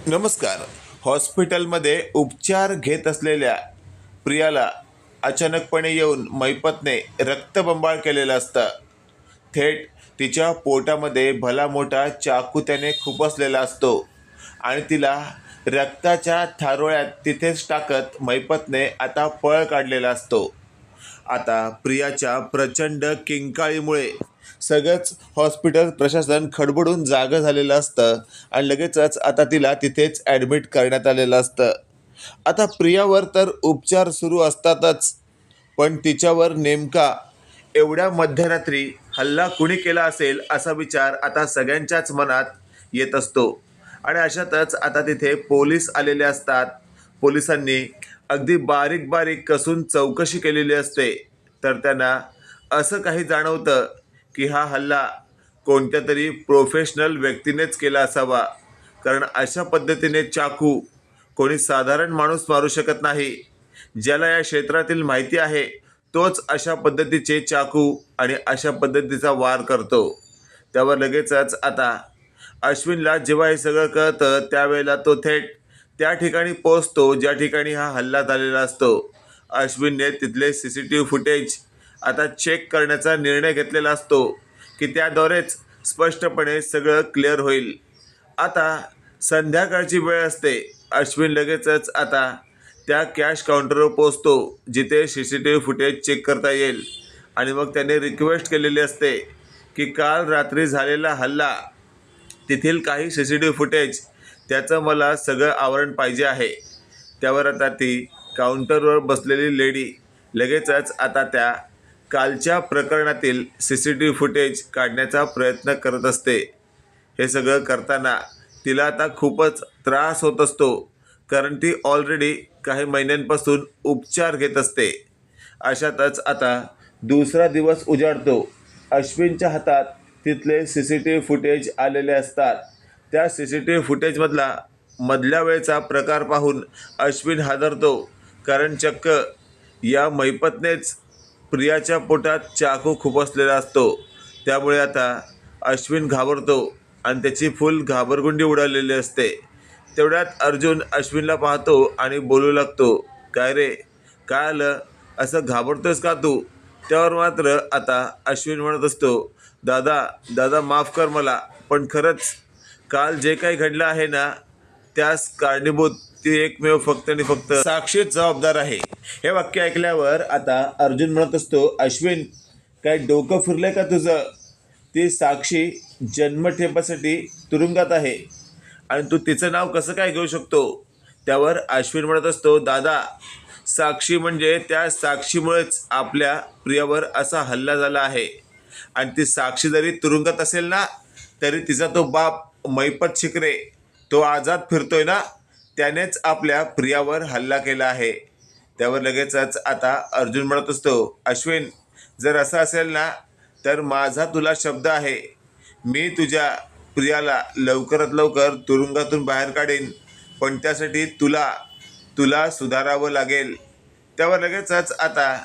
नमस्कार. हॉस्पिटलमध्ये उपचार घेत असलेल्या प्रियाला अचानकपणे येऊन मैपतने रक्तबंबाळ केलेलं असतं. थेट तिच्या पोटामध्ये भला मोठा चाकू त्याने खुपसलेला असतो आणि तिला रक्ताच्या थारोळ्यात तिथेच टाकत मैपतने आता पळ काढलेला असतो. आता प्रियाच्या प्रचंड किंकाळीमुळे सगळंच हॉस्पिटल प्रशासन खडबडून जागं झालेलं असतं आणि लगेचच आता तिला तिथेच ॲडमिट करण्यात आलेलं असतं. आता प्रियावर तर उपचार सुरू असतातच, पण तिच्यावर नेमका एवढ्या मध्यरात्री हल्ला कुणी केला असेल असा विचार आता सगळ्यांच्याच मनात येत असतो. आणि अशातच आता तिथे पोलीस आलेले असतात. पोलिसांनी अगदी बारीक बारीक कसून चौकशी केलेली असते. तर त्यांना असं काही जाणवतं की हा हल्ला कोणत्या तरी प्रोफेशनल व्यक्तीनेच केला असावा, कारण अशा पद्धतीने चाकू कोणी साधारण माणूस मारू शकत नाही. ज्याला या क्षेत्रातील माहिती आहे तोच अशा पद्धतीचे चाकू आणि अशा पद्धतीचा वार करतो. त्यावर लगेचच आता अश्विनला जेव्हा हे सगळं कळतं त्यावेळेला तो थेट त्या ठिकाणी पोहोचतो ज्या ठिकाणी हा हल्ला झालेला असतो. अश्विनने तिथले CCTV फुटेज आता चेक करण्याचा निर्णय घेतलेला असतो की त्याद्वारेच स्पष्टपणे सगळं क्लिअर होईल. आता संध्याकाळची वेळ असते. अश्विन लगेचच आता त्या कॅश काउंटरवर पोहोचतो जिथे CCTV फुटेज चेक करता येईल आणि मग त्याने रिक्वेस्ट केलेली असते की काल रात्री झालेला हल्ला, तेथील काही CCTV फुटेज त्याचं मला सगळं आवरण पाहिजे आहे. त्यावर आता ती काउंटरवर बसलेली लेडी लगेचच आता त्या कालच्या प्रकरणातील CCTV फुटेज काढण्याचा प्रयत्न करत असते. हे सगळं करताना तिला आता खूपच त्रास होत असतो, कारण ती ऑलरेडी काही महिन्यांपासून उपचार घेत असते. अशातच आता दुसरा दिवस उजाडतो. अश्विनच्या हातात तिथले CCTV फुटेज आलेले असतात. त्या CCTV फुटेजमधला मधल्या वेळचा प्रकार पाहून अश्विन हादरतो, कारण चक्क या मैपतनेच प्रियाच्या पोटात चाकू खुपसलेला असतो. त्यामुळे आता अश्विन घाबरतो आणि त्याची फुल घाबरगुंडी उडालेली असते. तेवढ्यात अर्जुन अश्विनला पाहतो आणि बोलू लागतो, काय रे, काय आलं, असं घाबरतोयस का तू? त्यावर मात्र आता अश्विन म्हणत असतो, दादा दादा माफ कर मला, पण खरंच काल जे काही घडलं आहे ना त्यास कारणीभूत ती एकमेव फक्त आणि फक्त साक्षीच जबाबदार आहे. हे वाक्य ऐकल्यावर आता अर्जुन म्हणत असतो, अश्विन काय डोकं फिरलंय का तुझं? ती साक्षी जन्मठेपासाठी तुरुंगात आहे आणि तू तिचं नाव कसं काय घेऊ शकतो? त्यावर अश्विन म्हणत असतो, दादा साक्षी म्हणजे त्या साक्षीमुळेच आपल्या प्रियावर असा हल्ला झाला आहे. आणि ती साक्षी जरी तुरुंगात असेल ना तरी तिचा तो बाप मैपत शिकरे तो आझाद फिरतोय ना, त्यानेच आपल्या प्रियावर हल्ला केला आहे. त्यावर लगेचच आता अर्जुन म्हणत असतो, अश्विन जर असं असेल ना तर माझा तुला शब्द आहे, मी तुझ्या प्रियाला लवकरात लवकर तुरुंगातून बाहेर काढेन, पण त्यासाठी तुला तुला सुधारावं लागेल. त्यावर लगेचच आता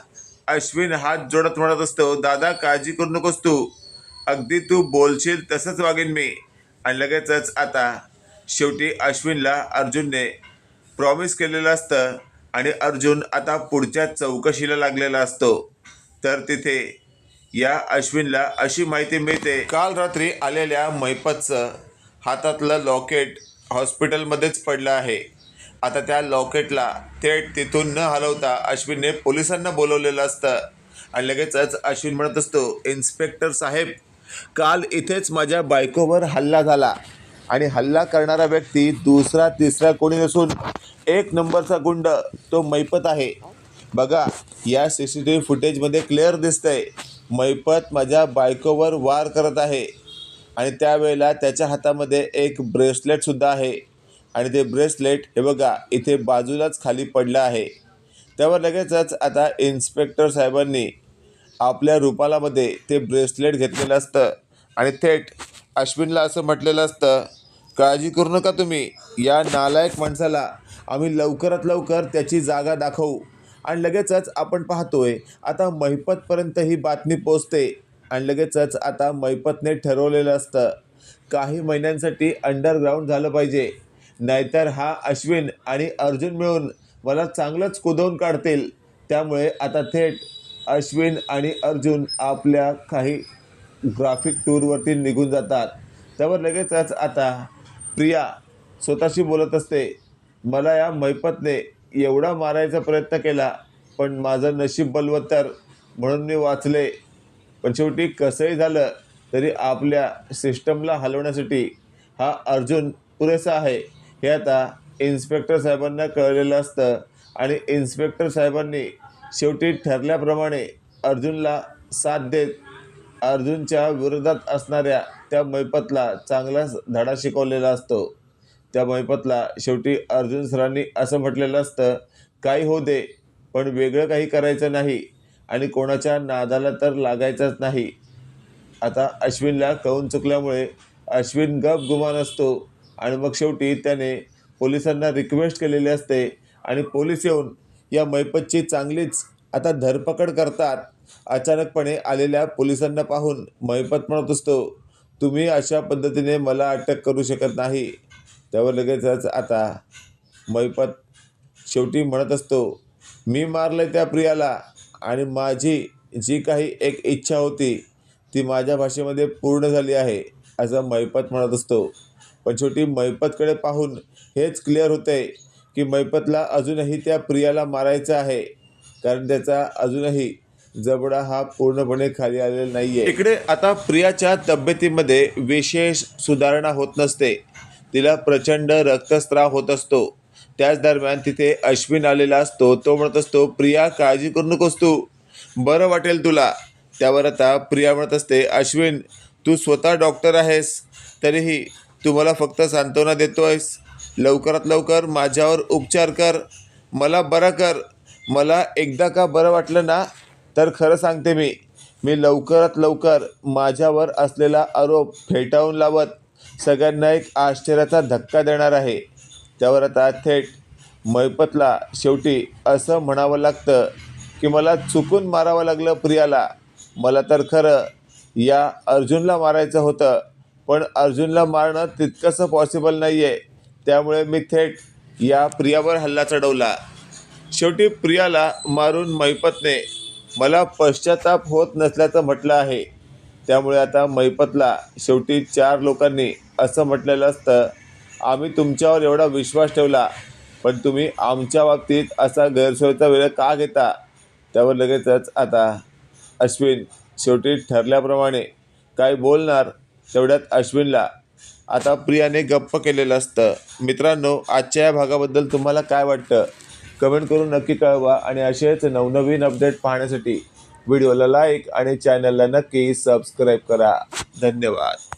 अश्विन हात जोडत म्हणत असतो, दादा काळजी करू नकोस तू, अगदी तू बोलशील तसंच वागेन मी. आणि लगेचच आता शेवटी अश्विनला अर्जुनने प्रॉमिस केलेलं असतं आणि अर्जुन आता पुढच्या चौकशीला लागलेला असतो. तर तिथे या अश्विनला अशी माहिती मिळते, काल रात्री आलेल्या मैपतचं हातातलं लॉकेट हॉस्पिटलमध्येच पडलं आहे. आता त्या लॉकेटला थेट तिथून न हलवता अश्विनने पोलिसांना बोलवलेलं असतं. आणि लगेचच अश्विन म्हणत असतो, इन्स्पेक्टर साहेब, काल इथेच माझ्या बायकोवर हल्ला झाला आणि हल्ला करणारा व्यक्ती दुसरा तिसरा कोणी नसून एक नंबरचा गुंड तो मैपत आहे. बघा या CCTV फुटेजमध्ये क्लिअर दिसतंय, मैपत माझ्या बायकोवर वार करत आहे आणि त्यावेळेला त्याच्या हातामध्ये एक ब्रेसलेटसुद्धा आहे आणि ते ब्रेसलेट हे बघा इथे बाजूलाच खाली पडलं आहे. त्यावर लगेचच आता इन्स्पेक्टर साहेबांनी आपल्या रुपालामध्ये ते ब्रेसलेट घेतलेलं असतं आणि थेट अश्विनला असं म्हटलेलं असतं, काळजी करू नका तुम्ही, या नालायक माणसाला आम्ही लवकरात लवकर त्याची जागा दाखवू. आणि लगेचच आपण पाहतोय आता मैपतपर्यंत ही बातमी पोचते आणि लगेचच आता मैपतने ठरवलेलं असतं, काही महिन्यांसाठी अंडरग्राऊंड झालं पाहिजे नाहीतर हा अश्विन आणि अर्जुन मिळून मला चांगलंच कुदवून काढतील. त्यामुळे आता थेट अश्विन आणि अर्जुन आपल्या काही ग्राफिक टूरवरती निघून जातात. त्यावर लगेचच आता प्रिया स्वतःशी बोलत असते, मला या मैपतने एवढा मारायचा प्रयत्न केला, पण माझं नशीब बलवत्तर म्हणून मी वाचले. पण शेवटी कसंही झालं तरी आपल्या सिस्टमला हलवण्यासाठी हा अर्जुन पुरेसा आहे हे आता इन्स्पेक्टर साहेबांना कळलेलं असतं. आणि इन्स्पेक्टर साहेबांनी शेवटी ठरल्याप्रमाणे अर्जुनला साथ देत अर्जुनच्या विरोधात असणाऱ्या त्या मैपतला चांगलाच धडा शिकवलेला असतो. त्या मैपतला शेवटी अर्जुन सरांनी असं म्हटलेलं असतं, काही हो दे, पण वेगळं काही करायचं नाही आणि कोणाच्या नादाला तर लागायचंच नाही. आता अश्विनला कळून चुकल्यामुळे अश्विन गपगुमान असतो आणि मग शेवटी त्याने पोलिसांना रिक्वेस्ट केलेली असते आणि पोलीस येऊन या मैपतची चांगलीच आता धरपकड करतात. अचानकपणे आलेल्या पोलिसांना पाहून मैपत म्हणत असतो, तुम्ही अशा पद्धतीने मला अटक करू शकत नाही. त्यावर लगेचच आता मैपत शेवटी म्हणत असतो, मी मारलं त्या प्रियाला आणि माझी जी काही एक इच्छा होती ती माझ्या भाषेमध्ये पूर्ण झाली आहे, असं मैपत म्हणत असतो. पण शेवटी मैपतकडे पाहून हेच क्लिअर होते की मैपतला अजूनही त्या प्रियाला मारायचं आहे, कारण त्याचा अजूनही जबडा हा पूर्णपणे खाली आलेला नाही आहे. इकडे आता प्रियाच्या तब्येतीमध्ये विशेष सुधारणा होत नसते. तिला प्रचंड रक्तस्राव होत असतो. त्याच दरम्यान तिथे अश्विन आलेला असतो. तो म्हणत असतो, प्रिया काळजी करू नकोस, तू बरं वाटेल तुला. त्यावर आता प्रिया म्हणत असते, अश्विन तू स्वतः डॉक्टर आहेस, तरीही तू मला फक्त सांत्वना देतोयस. लवकरात लवकर माझ्यावर उपचार कर, मला बरं कर. मला एकदा का बरं वाटलं ना, तर खरं सांगते मी लवकरात लवकर माझ्यावर असलेला आरोप फेटाळून लावत सगळ्यांना एक आश्चर्याचा धक्का देणार आहे. त्यावर आता थेट मैपतला शेवटी असं म्हणावं लागतं की मला चुकून मारावं लागलं प्रियाला. मला तर खरं या अर्जुनला मारायचं होतं, पण अर्जुनला मारणं तितकंसं पॉसिबल नाही आहे. त्यामुळे मी थेट या प्रियावर हल्ला चढवला. शेवटी प्रियाला मारून मैपतने मला पश्चाताप होत नसल्याचं म्हटलं आहे. त्यामुळे आता मैपतला शेवटी 4 लोकांनी असं म्हटलेलं असतं, आम्ही तुमच्यावर एवढा विश्वास ठेवला, पण तुम्ही आमच्या बाबतीत असा गैरसोयीचा वेळ का घेता. त्यावर लगेचच आता अश्विन शेवटी ठरल्याप्रमाणे काय बोलणार. तेवढ्यात अश्विनला आता प्रियाने गप्प केलेलं असतं. मित्रांनो, आजच्या या भागाबद्दल तुम्हाला काय वाटतं कमेंट करून नक्की कळवा आणि असेच नवनवीन अपडेट पाहण्यासाठी व्हिडिओला लाईक आणि चॅनलला नक्की सबस्क्राईब करा. धन्यवाद.